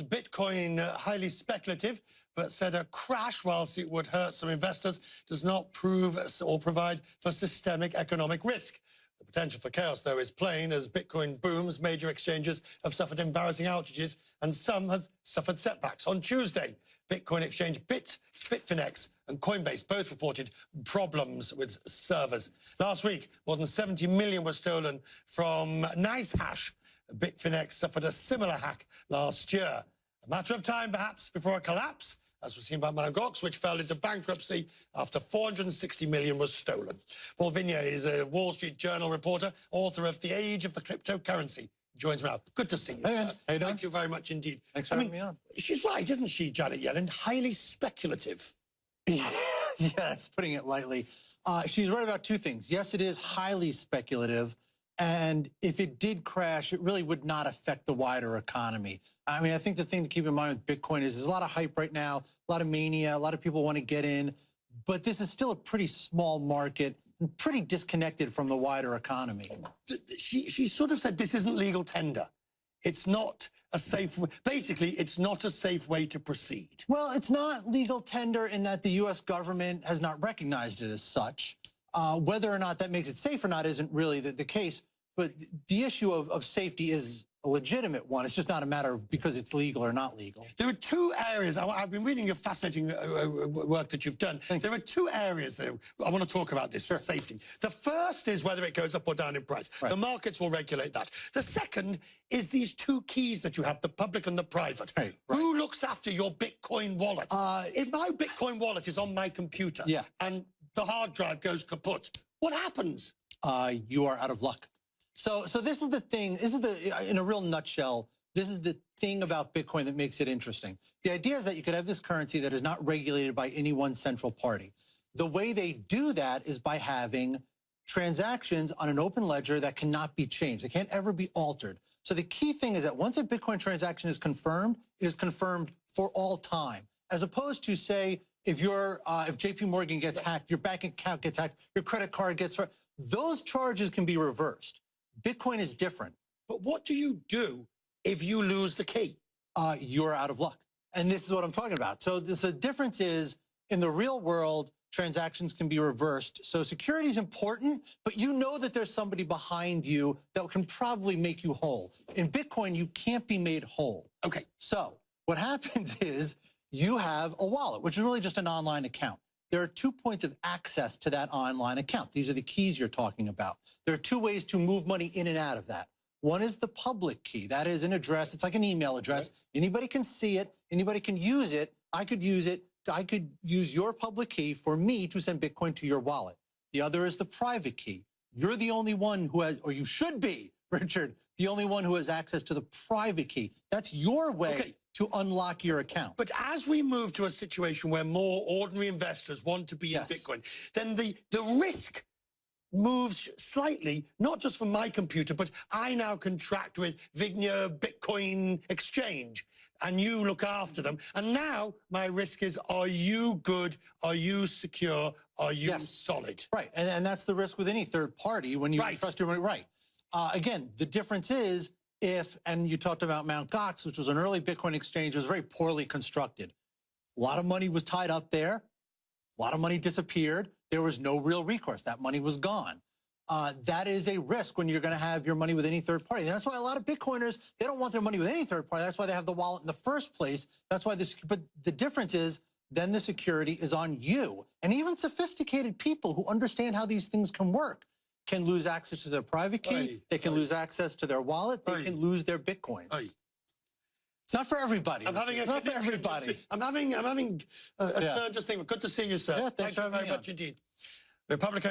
Bitcoin, highly speculative, but said a crash, whilst it would hurt some investors, does not prove or provide for systemic economic risk. The potential for chaos, though, is plain. As Bitcoin booms, major exchanges have suffered embarrassing outages, and some have suffered setbacks. On Tuesday, Bitcoin exchange Bitconnect and Coinbase both reported problems with servers. Last week, more than 70 million were stolen from NiceHash. Bitconnect suffered a similar hack last year. A matter of time, perhaps, before a collapse, as we've seen by Mt. Gox, which fell into bankruptcy after 460 million was stolen. Paul Vignier is a Wall Street Journal reporter, author of The Age of the Cryptocurrency. Joins me now. Good to see you, hey, sir. How you doing? Thank you very much indeed. Thanks for having me on. She's right, isn't she, Janet Yellen? Highly speculative. Yeah, that's putting it lightly. She's right about two things. Yes, it is highly speculative. And if it did crash, it really would not affect the wider economy. I mean, I think the thing to keep in mind with Bitcoin is there's a lot of hype right now, a lot of mania, a lot of people want to get in. But this is still a pretty small market and pretty disconnected from the wider economy. She sort of said this isn't legal tender. It's not a safe way. Basically, it's not a safe way to proceed. Well, it's not legal tender in that the U.S. government has not recognized it as such. Whether or not that makes it safe or not isn't really the case. But the issue of safety is a legitimate one. It's just not a matter of because it's legal or not legal. There are two areas. I've been reading your fascinating work that you've done. Thanks. There are two areas that I want to talk about this, safety. The first is whether it goes up or down in price. Right. The markets will regulate that. The second is these two keys that you have, the public and the private. Right. Who looks after your Bitcoin wallet? If my Bitcoin wallet is on my computer and the hard drive goes kaput, what happens? You are out of luck. So this is the thing, in a real nutshell, this is the thing about Bitcoin that makes it interesting. The idea is that you could have this currency that is not regulated by any one central party. The way they do that is by having transactions on an open ledger that cannot be changed. They can't ever be altered. So the key thing is that once a Bitcoin transaction is confirmed, it is confirmed for all time, as opposed to, say, if JP Morgan gets hacked, your bank account gets hacked, your credit card gets, those charges can be reversed. Bitcoin is different. But what do you do if you lose the key? You're out of luck. And this is what I'm talking about. So the difference is, in the real world, transactions can be reversed. So security is important, but you know that there's somebody behind you that can probably make you whole. In Bitcoin, you can't be made whole. Okay. So what happens is you have a wallet, which is really just an online account. There are 2 points of access to that online account. These are the keys you're talking about. There are 2 ways to move money in and out of that. One is the public key. That is an address. It's like an email address. Right. Anybody can see it. Anybody can use it. I could use it. I could use your public key for me to send Bitcoin to your wallet. The other is the private key. You're the only one who has, or you should be, Richard, the only one who has access to the private key. That's your way to unlock your account. But as we move to a situation where more ordinary investors want to be in Bitcoin, then the risk moves slightly, not just from my computer, but I now contract with Vignier Bitcoin Exchange, and you look after them. And now my risk is, are you good? Are you secure? Are you solid? Right, and that's the risk with any third party when you trust your money. Right. Again, the difference is, and you talked about Mt. Gox, which was an early Bitcoin exchange, was very poorly constructed. A lot of money was tied up there. A lot of money disappeared. There was no real recourse. That money was gone. That is a risk when you're going to have your money with any third party. And that's why a lot of Bitcoiners, they don't want their money with any third party. That's why they have the wallet in the first place. That's why but the difference is, then the security is on you. And even sophisticated people who understand how these things can work can lose access to their private key. They can lose access to their wallet. They can lose their Bitcoins. It's not for everybody. It's not for everybody. I'm having a turn just thinking. Good to see you, sir. Yeah, Thank you very much indeed. Republican